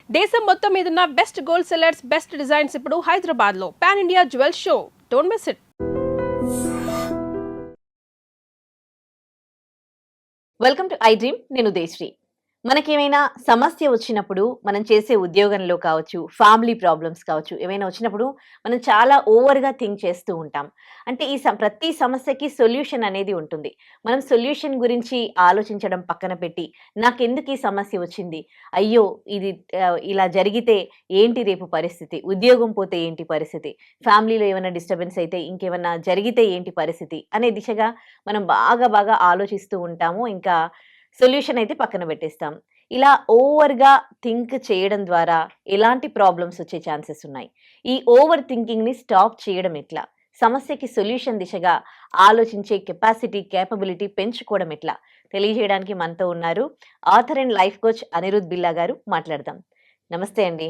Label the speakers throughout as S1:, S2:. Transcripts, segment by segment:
S1: దేశం మొత్తం మీదున్న best gold sellers, best designs ఇప్పుడు హైదరాబాద్ లో pan India jewel show. Don't miss it.
S2: Welcome to I dream. నేను ఉదయశ్రీ. మనకేమైనా సమస్య వచ్చినప్పుడు మనం చేసే ఉద్యోగంలో కావచ్చు, ఫ్యామిలీ ప్రాబ్లమ్స్ కావచ్చు, ఏమైనా వచ్చినప్పుడు మనం చాలా ఓవర్గా థింక్ చేస్తూ ఉంటాం. అంటే ప్రతి సమస్యకి సొల్యూషన్ అనేది ఉంటుంది. మనం సొల్యూషన్ గురించి ఆలోచించడం పక్కన పెట్టి, నాకెందుకు ఈ సమస్య వచ్చింది, అయ్యో ఇది ఇలా జరిగితే ఏంటి రేపు పరిస్థితి, ఉద్యోగం పోతే ఏంటి పరిస్థితి, ఫ్యామిలీలో ఏమైనా డిస్టర్బెన్స్ అయితే ఇంకేమైనా జరిగితే ఏంటి పరిస్థితి అనే దిశగా మనం బాగా ఆలోచిస్తూ ఉంటాము. ఇంకా సొల్యూషన్ అయితే పక్కన పెట్టేస్తాం. ఇలా ఓవర్‌గా థింక్ చేయడం ద్వారా ఎలాంటి ప్రాబ్లమ్స్ వచ్చే ఛాన్సెస్ ఉన్నాయి? ఈ ఓవర్ థింకింగ్‌ని స్టాప్ చేయడం ఎట్లా? సమస్యకి సొల్యూషన్ దిశగా ఆలోచించే కేపబిలిటీ పెంచుకోవడం ఎట్లా? తెలియజేయడానికి మనతో ఉన్నారు author and life coach Anirudh Billa garu. మాట్లాడదాం. నమస్తే అండి.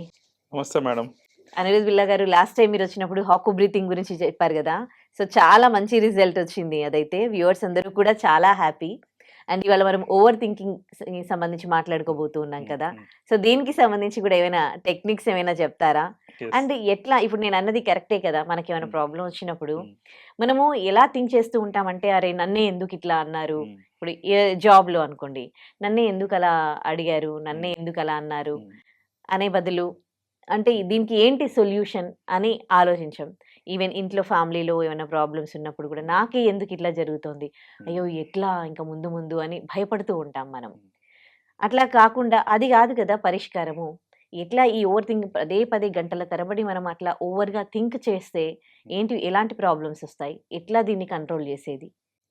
S3: నమస్తే మేడం.
S2: అనిరుద్ బిల్లా గారు, లాస్ట్ టైం మీరొచ్చినప్పుడు హాకు బ్రీతింగ్ గురించి చెప్పారు గదా! సో, చాలా మంచి రిజల్ట్ వచ్చింది అదైతే. వ్యూవర్స్ అందరూ కూడా చాలా హ్యాపీ. అండ్ ఇవాళ మనం ఓవర్ థింకింగ్ సంబంధించి మాట్లాడుకోబోతూ ఉన్నాం కదా! సో, దీనికి సంబంధించి కూడా ఏమైనా టెక్నిక్స్ ఏమైనా చెప్తారా?
S3: యెస్.
S2: అండ్ ఎట్లా, ఇప్పుడు నేను అన్నది కరెక్టే కదా! మనకేమైనా
S3: హ్మ్.
S2: ప్రాబ్లమ్ వచ్చినప్పుడు
S3: హ్మ్.
S2: మనము ఎలా థింక్ చేస్తూ ఉంటామంటే, అరే! నన్నే ఎందుకు ఇట్లా అన్నారు?
S3: హ్మ్.
S2: ఇప్పుడు జాబ్‌లో అనుకోండి. నన్నే ఎందుకు అలా అడిగారు? నన్నే ఎందుకు అలా అన్నారు?
S3: హ్మ్.
S2: అనే బదులు, అంటే దీనికి ఏంటి సొల్యూషన్ అని ఆలోచించం. ఈవెన్ ఇంట్లో ఫ్యామిలీలో ఏమైనా ప్రాబ్లమ్స్ ఉన్నప్పుడు కూడా నాకే ఎందుకు ఇట్లా జరుగుతోంది?
S3: హ్మ్.
S2: అయ్యో! ఎట్లా ఇంక ముందు అని భయపడుతూ ఉంటాం మనం.
S3: హ్మ్.
S2: అట్లా కాకుండా అది కాదు కదా పరిష్కారము. ఎట్లా ఈ ఓవర్ థింక్ పదే గంటల తరబడి మనం అట్లా ఓవర్‌గా థింక్ చేస్తే ఎలాంటి ప్రాబ్లమ్స్ ఒస్తాయి? ఎట్లా దీన్ని కంట్రోల్ చేసేది?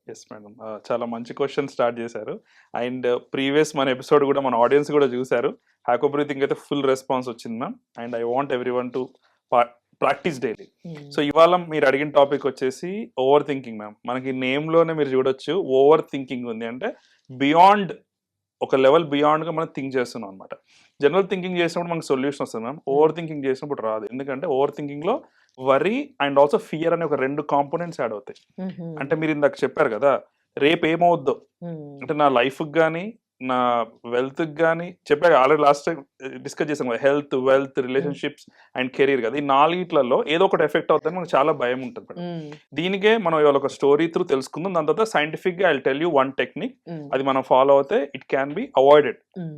S3: Yes madam. చాలా మంచి క్వెషన్ స్టార్ట్ చేశారు. అండ్ ప్రీవియస్ మన ఎపిసోడ్ గూడా మన ఆడియన్స్ గూడా చూసారు. హాకో బ్రీతింగ్ అయితే ఫుల్ రెస్పాన్స్ వచ్చింది ma'am. And I want everyone to practice daily. So, ఇవాళ మీరు అడిగిన టాపిక్ వచ్చేసి ఓవర్ థింకింగ్ మ్యామ్. మనకి నేమ్‌లోనే మీరు చూడొచ్చు ఓవర్ థింకింగ్ ఉంది. అంటే బియాండ్, ఒక లెవెల్ బియాండ్‌గా మనం థింక్ చేస్తున్నాం అనమాట. జనరల్ థింకింగ్ చేసినప్పుడు మనకు సొల్యూషన్ వస్తది మ్యామ్. ఓవర్ థింకింగ్ చేసినప్పుడు రాదు. ఎందుకంటే ఓవర్ థింకింగ్‌లో వరీ అండ్ ఆల్సో ఫియర్ అనే ఒక 2 కాంపోనెంట్స్ యాడ్ అవుతాయి.
S2: హుహు.
S3: అంటే మీరు ఇందాక చెప్పారు కదా! రేపేమవుద్దో,
S2: హ్మ్.
S3: అంటే నా లైఫ్‌కి గాని, నా వెల్త్‌కి గాని చెప్పా ఆల్రెడీ లాస్ట్ టైమ్ డిస్కస్ చేసాం కదా! Health, wealth, relationships and career కదా! ఈ నాలుగిట్లలో ఏదో ఒకటి ఎఫెక్ట్ అవుద్దని మనకు చాలా భయం ఉంటది మేడం.
S2: హ్మ్.
S3: దీనికే మనం ఇవాళ ఒక స్టోరీ త్రూ తెలుసుకుందాం. దాని తర్వాత సైంటిఫిక్‌గా I will tell you one technique.
S2: హ్మ్.
S3: అది మనం ఫాలో అవుతే ఇట్ క్యాన్ బి అవాయిడెడ్.
S2: హ్మ్.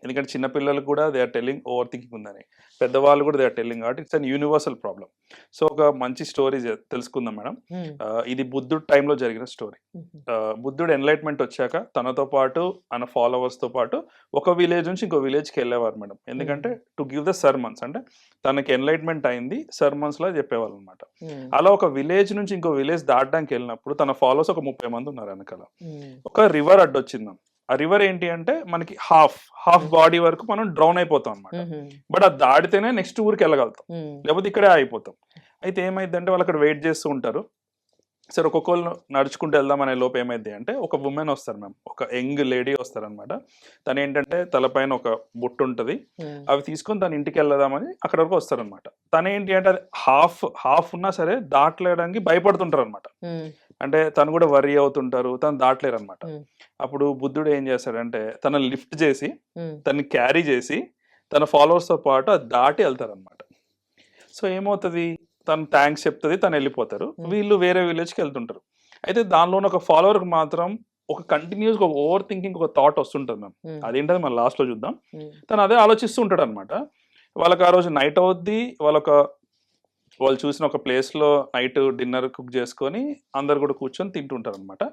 S3: ఎందుకంటే చిన్న పిల్లలకు కూడా they are telling over thinking ఉందని. పెద్దవాళ్ళు కూడా దే ఆర్ టెల్లింగ్ కాబట్టి it's an universal problem. So, ఒక మంచి స్టోరీ తెలుసుకుందాం మేడం.
S2: హ్మ్.
S3: ఇది బుద్ధుడు టైంలో జరిగిన స్టోరీ.
S2: హుహు.
S3: బుద్ధుడు ఎన్లైట్మెంట్ వచ్చాక తనతో పాటు ఆయన ఫాలోవర్స్‌తో పాటు ఒక విలేజ్ నుంచి ఇంకో విలేజ్‌కి వెళ్ళేవారు మేడం. ఎందుకంటే టు గివ్ ద సర్మన్స్, అంటే తనకి ఎన్లైట్మెంట్ అయింది, సర్మన్స్‌లా చెప్పేవాళ్ళనమాట.
S2: హ్మ్.
S3: అలా ఒక విలేజ్ నుంచి ఇంకో విలేజ్ దాటడానికి వెళ్ళినప్పుడు తన ఫాలోవర్స్ ఒక 30 మంది ఉన్నారు వెనకాల.
S2: హ్మ్.
S3: ఒక రివర్ అడ్డొచ్చింది మ్యామ్. ఆ రివర్ ఏంటి అంటే మనకి హాఫ్ బాడీ వరకు మనం డ్రౌన్ అయిపోతాం అనమాట.
S2: హుహు.
S3: బట్ అది దాటితేనే నెక్స్ట్ ఊరికి వెళ్ళగలుగుతాం.
S2: హ్మ్.
S3: లేకపోతే ఇక్కడే ఆగిపోతాం. అయితే ఏమైందంటే వాళ్ళు అక్కడ వెయిట్ చేస్తూ ఉంటారు. సరే, ఒక్కొక్కళ్ళు నడుచుకుంటూ వెళ్దాం అనే లోపు ఏమైద్ది అంటే ఒక వుమెన్ వస్తారు మ్యామ్. ఒక యంగ్ లేడీ వస్తారనమాట. తను ఏంటంటే తలపైన ఒక బుట్ట ఉంటుంది.
S2: హ్మ్.
S3: అవి తీసుకొని తన ఇంటికి వెళ్దామని అక్కడ వరకు వస్తారనమాట. తను ఏంటి అంటే అది హాఫ్ ఉన్నా సరే దాటలేడానికి భయపడుతుంటారు అనమాట.
S2: హ్మ్.
S3: అంటే తను కూడా వర్రీ అవుతుంటారు. తను దాటలేరు అనమాట.
S2: హ్మ్.
S3: అప్పుడు బుద్ధుడు ఏం చేస్తాడంటే తనని లిఫ్ట్ చేసి,
S2: హ్మ్.
S3: తనని క్యారీ చేసి, తన ఫాలోవర్స్‌తో పాటు అది దాటి వెళ్తారనమాట. సో, ఏమవుతది, తను థాంక్స్ చెప్తది, తనెళ్ళిపోతారు.
S2: హ్మ్.
S3: వీళ్ళు వేరే విలేజ్‌కెళ్తుంటారు. అయితే దానిలోని ఒక ఫాలోవర్‌కి మాత్రం ఒక కంటిన్యూయస్‌గా ఒక ఓవర్ థింకింగ్ ఒక థాట్ వస్తుంటది మ్యామ్.
S2: హ్మ్.
S3: అదేంటది మనం లాస్ట్‌లో చూద్దాం.
S2: హ్మ్.
S3: తను అదే ఆలోచిస్తూ ఉంటాడనమాట. వాళ్ళకి ఆ రోజు నైట్ అవుద్ది. వాళ్ళు చూసిన ఒక ప్లేస్‌లో నైట్ డిన్నర్ కుక్ చేసుకొని అందరూ కూడా కూర్చొని తింటుంటారనమాట.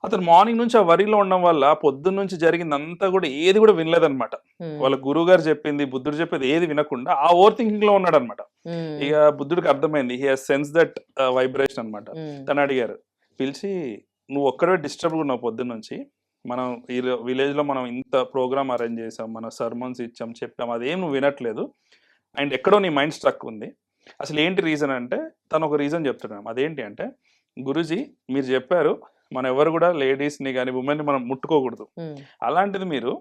S3: అతను మార్నింగ్ నుంచి ఆ వరీలో ఉండడం వల్ల పొద్దున్న నుంచి జరిగిందంతా కూడా ఏది కూడా వినలేదనమాట.
S2: హ్మ్.
S3: వాళ్ళ గురువుగారు చెప్పింది, బుద్ధుడు చెప్పేది ఏది వినకుండా ఆ ఓవర్ థింకింగ్‌లో ఉన్నాడనమాట.
S2: హ్మ్.
S3: ఇక బుద్ధుడికి అర్థమైంది. He has sense that vibration అనమాట.
S2: హ్మ్.
S3: తను అడిగారు. పిలిచి, "నువ్వు ఒక్కడివే డిస్టర్బ్‌గా ఉన్నావు పొద్దున్నుంచి. మనం ఈ విలేజ్‌లో మనం ఇంత ప్రోగ్రామ్ అరేంజ్ చేసాం. మన సర్మన్స్ ఇచ్చాం, చెప్పాం. అదేం నువ్వు వినట్లేదు. అండ్ ఎక్కడో నీ మైండ్ స్ట్రక్ ఉంది. అసలు ఏంటి రీజన్" అంటే తను ఒక రీజన్ చెప్తున్నాడు. అదేంటి అంటే, "గురూజీ, మీరు చెప్పారు మనం ఎవరు కూడా లేడీస్‌ని గాని, వుమెన్‌ని మనం ముట్టుకోకూడదు.
S2: హ్మ్.
S3: అలాంటిది మీరు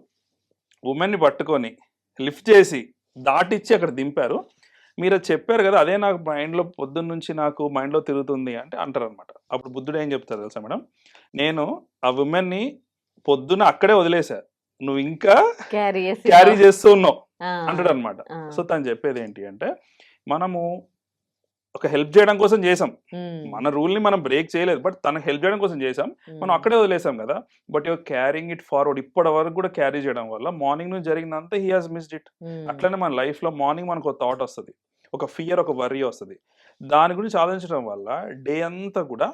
S3: వుమెన్‌ని పట్టుకొని లిఫ్ట్ చేసి దాటిచ్చి అక్కడ దింపారు. మీరది చెప్పారు గదా! అదే నాకు పొద్దున్నుంచి నాకు మైండ్‌లో తిరుగుతుంది" అంటే అంటారనమాట. అప్పుడు బుద్ధుడు ఏం చెప్తారో తెలుసా మేడం? "నేను ఆ వుమెన్‌ని పొద్దున్న అక్కడే వదిలేసా. నువ్వింకా
S2: క్యారీ
S3: క్యారీ
S2: చేస్తున్నావు.
S3: చేస్తూ ఉన్నావు. అంటాడు అనమాట. సో తను చెప్పేది ఏంటి అంటే, మనము ఒక హెల్ప్ చేయడం కోసం చేసాం, మన రూల్ ని మనం బ్రేక్ చేయలేదు, బట్ తనకు హెల్ప్ చేయడం కోసం చేసాం, మనం అక్కడే వదిలేసాం కదా. But your carrying it forward, ఇప్పటి వరకు కూడా క్యారీ చేయడం వల్ల మార్నింగ్ నుంచి జరిగినంత హీ హాజ్ మిస్డ్ ఇట్. అట్లనే మన లైఫ్ లో మార్నింగ్ మనకు ఒక థాట్ వస్తుంది, ఒక ఫియర్, ఒక వర్రీ వస్తుంది. దాని గురించి ఆలోచించడం వల్ల డే అంతా కూడా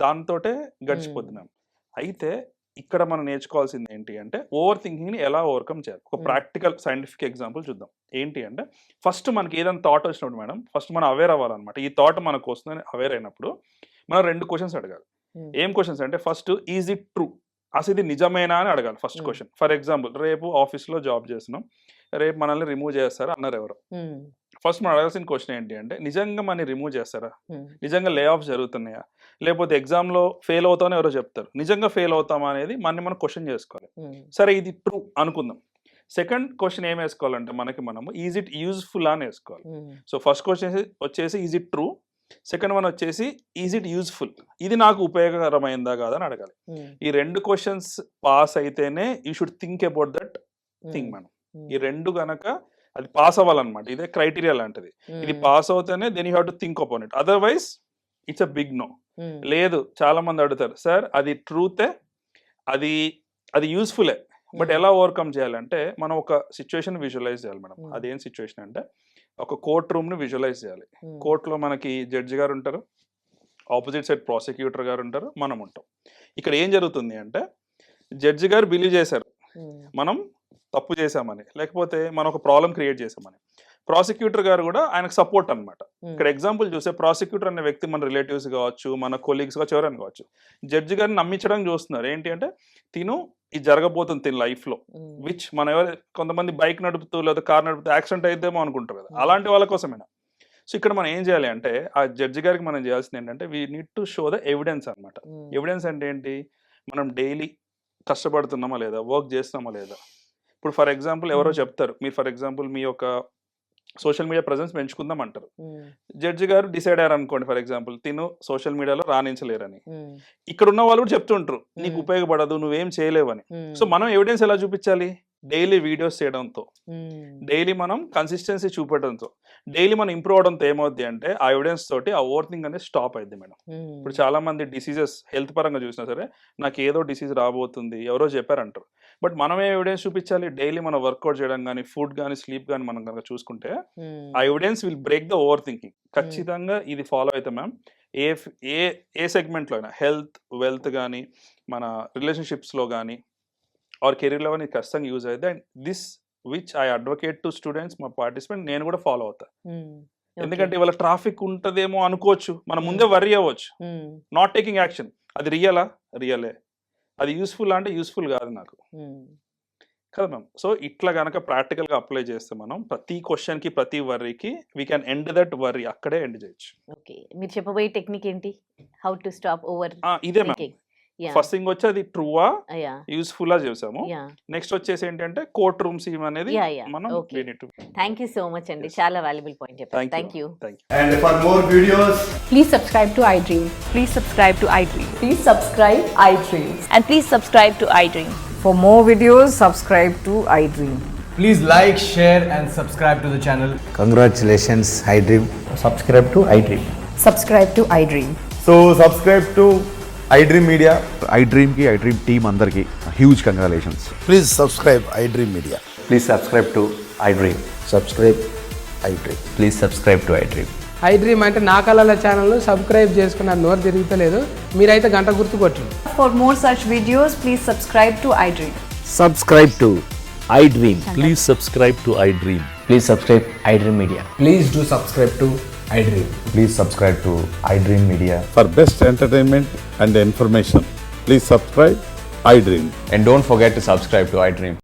S3: దాంతోటే గడిచిపోతున్నాం. అయితే ఇక్కడ మనం నేర్చుకోవాల్సింది ఏంటి అంటే, ఓవర్ థింకింగ్ ని ఎలా ఓవర్కమ్ చేయాలి. ఒక ప్రాక్టికల్ సైంటిఫిక్ ఎగ్జాంపుల్ చూద్దాం. ఏంటి అంటే, ఫస్ట్ మనకి ఏదైనా థాట్ వచ్చినప్పుడు మేడం, ఫస్ట్ మనం అవేర్ అవ్వాలన్నమాట. ఈ థాట్ మనకు వస్తుందని అవేర్ అయినప్పుడు మనం 2 క్వశ్చన్స్ అడగాలి. ఏం క్వశ్చన్స్ అంటే, ఫస్ట్ ఈజ్ ఇట్ ట్రూ, అసలు ఇది నిజమేనా అని అడగాలి ఫస్ట్ క్వశ్చన్. ఫర్ ఎగ్జాంపుల్, రేపు ఆఫీస్లో జాబ్ చేస్తున్నాం, రేపు మనల్ని రిమూవ్ చేస్తారా అన్నారు ఎవరు. ఫస్ట్ మనం అడగాల్సిన క్వశ్చన్ ఏంటి అంటే, నిజంగా మనని రిమూవ్ చేస్తారా, నిజంగా లే ఆఫ్ జరుగుతున్నాయా, లేకపోతే ఎగ్జామ్లో ఫెయిల్ అవుతామని ఎవరో చెప్తారు, నిజంగా ఫెయిల్ అవుతామా అనేది మనం క్వశ్చన్ చేసుకోవాలి. సరే ఇది ట్రూ అనుకుందాం. సెకండ్ క్వశ్చన్ ఏం వేసుకోవాలంటే, మనము ఈజ్ ఇట్ యూజ్ఫుల్ అని వేసుకోవాలి. సో ఫస్ట్ క్వశ్చన్ వచ్చేసి is it true, second one వచ్చేసి ఈజ్ ఇట్ యూజ్ఫుల్, ఇది నాకు ఉపయోగకరమైందా కాదని అడగాలి. ఈ 2 క్వశ్చన్స్ పాస్ అయితేనే you should think about that thing. మనం ఈ 2 గనక అది పాస్ అవ్వాలన్నమాట, ఇదే క్రైటీరియా లాంటిది. ఇది పాస్ అవుతేనే then you have to think upon it, otherwise it's a big no. లేదు, చాలా మంది అడుగుతారు, సార్ అది ట్రూతే, అది యూస్ఫుల్లే, బట్ ఎలా ఓవర్కమ్ చేయాలంటే, మనం ఒక సిచ్యువేషన్ విజువలైజ్ చేయాలి మేడం. అదేం సిచ్యువేషన్ అంటే, ఒక కోర్ట్ రూమ్ ని విజువలైజ్ చేయాలి. కోర్టులో మనకి జడ్జి గారు ఉంటారు, ఆపోజిట్ సైడ్ ప్రాసిక్యూటర్ గారు ఉంటారు, మనం ఉంటాం. ఇక్కడ ఏం జరుగుతుంది అంటే, జడ్జి గారు బిలీవ్ చేశారు మనం తప్పు చేశామని, లేకపోతే మనం ఒక ప్రాబ్లం క్రియేట్ చేసామని. ప్రాసిక్యూటర్ గారు కూడా ఆయనకు సపోర్ట్ అనమాట. ఇక్కడ ఎగ్జాంపుల్ చూస్తే, ప్రాసిక్యూటర్ అనే వ్యక్తి మన రిలేటివ్స్ కావచ్చు, మన కొలీగ్స్ కావచ్చు, ఎవరైనా కావచ్చు, జడ్జి గారిని నమ్మించడం చూస్తున్నారు. ఏంటి అంటే, తిను ఇది జరగబోతుంది తిన లైఫ్ లో, విచ్ మన కొంతమంది బైక్ నడుపుతూ లేదా కార్ నడుపుతూ యాక్సిడెంట్ అయితేమో అనుకుంటారు కదా, అలాంటి వాళ్ళ కోసమేనా. సో ఇక్కడ మనం ఏం చేయాలి అంటే, ఆ జడ్జి గారికి మనం చేయాల్సింది ఏంటంటే, we need to show the evidence అనమాట. ఎవిడెన్స్ అంటే ఏంటి, మనం డైలీ కష్టపడుతున్నామా లేదా, వర్క్ చేస్తున్నామా లేదా. ఇప్పుడు ఫర్ ఎగ్జాంపుల్ ఎవరో చెప్తారు, మీరు ఫర్ ఎగ్జాంపుల్ మీ యొక్క సోషల్ మీడియా ప్రెజెన్స్ పెంచుకుందాం అంటారు. జడ్జి గారు డిసైడ్ అయ్యారు అనుకోండి, ఫర్ ఎగ్జాంపుల్ తిను సోషల్ మీడియాలో రాణించలేరని, ఇక్కడ ఉన్న వాళ్ళు కూడా చెప్తుంటారు నీకు ఉపయోగపడదు, నువ్వేం చేయలేవని. సో మనం ఎవిడెన్స్ ఎలా చూపించాలి, డైలీ వీడియోస్ చేయడంతో, డైలీ మనం కన్సిస్టెన్సీ చూపెట్టడంతో, డైలీ మనం ఇంప్రూవ్ అవడంతో ఏమవుద్ది అంటే, ఆ ఎవిడెన్స్ తోటి ఆ ఓవర్ థింక్ అనేది స్టాప్ అయింది మేడం. ఇప్పుడు చాలా మంది డిసీజెస్ హెల్త్ పరంగా చూసినా సరే, నాకు ఏదో డిసీజ్ రాబోతుంది ఎవరో చెప్పారంటారు, బట్ మనమే ఎవిడెన్స్ చూపించాలి. డైలీ మనం వర్కౌట్ చేయడం కానీ, ఫుడ్ కానీ, స్లీప్ కానీ మనం కనుక చూసుకుంటే, ఆ evidence will break the over thinking. ఖచ్చితంగా ఇది ఫాలో అయితే మ్యామ్, ఏ సెగ్మెంట్లో అయినా, హెల్త్, వెల్త్ కానీ, మన రిలేషన్షిప్స్లో కానీ, ఆర్ కెరీర్లో కానీ ఖచ్చితంగా యూజ్ అవుతుంది. And this which I advocate to students, మా పార్టిసిపెంట్, నేను కూడా ఫాలో అవుతా. ఎందుకంటే ఇవాళ ట్రాఫిక్ ఉంటదేమో అనుకోవచ్చు, మనం ముందే వర్రీ అవ్వచ్చు, నాట్ టేకింగ్ యాక్షన్. అది రియలే, అది యూస్ఫుల్ అంటే యూస్ఫుల్ కాదు నాకు కదా మ్యామ్. సో ఇట్లా కనుక ప్రాక్టికల్ గా అప్లై చేస్తే మనం ప్రతి క్వశ్చన్ కి, ప్రతి వర్రీకి we can end that worry, అక్కడే ఎండ్ చేయొచ్చు.
S2: ఓకే, మీరు చెప్పబోయే టెక్నిక్ ఏంటి, హౌ టు స్టాప్ ఓవర్
S3: ఇదే మ్యామ్. ఫస్ట్ థింగ్ వచ్చి అది ట్రూవా యూస్ఫుల్ గా చేసాము. నెక్స్ట్ వచ్చేసి ఏంటంటే, కోర్ట్ రూమ్ సీమ్ అనేది మనం.
S2: థ్యాంక్ యూ సో మచ్ అండి, చాలా వాల్యుబుల్ పాయింట్ చెప్పారు. Thank you.
S4: And for more videos,
S5: Please subscribe to iDream.
S6: Please subscribe to iDream.
S5: Please subscribe iDream.
S6: And please subscribe to iDream.
S5: For more videos, subscribe to iDream.
S4: please like, share and subscribe to the channel.
S7: Congratulations, iDream.
S4: Subscribe to iDream.
S5: Subscribe to iDream.
S4: So subscribe to iDream Media.
S8: iDream ki iDream team andarki huge congratulations.
S7: Please subscribe iDream Media.
S9: Please subscribe to iDream.
S7: Subscribe iDream.
S9: Please subscribe to iDream.
S10: iDream అంటే నా కళల channel subscribe చేసుకున్న నోరు తిరుగుతలేదు, మీరైతే గంట గుర్తు కొట్టండి.
S5: For more such videos, please subscribe to iDream.
S7: Subscribe to iDream.
S9: Please subscribe to iDream. Please subscribe iDream Media.
S4: Please do subscribe to iDream.
S9: Please subscribe to iDream Media.
S8: For best entertainment and information, please subscribe iDream.
S9: And don't forget to subscribe to iDream.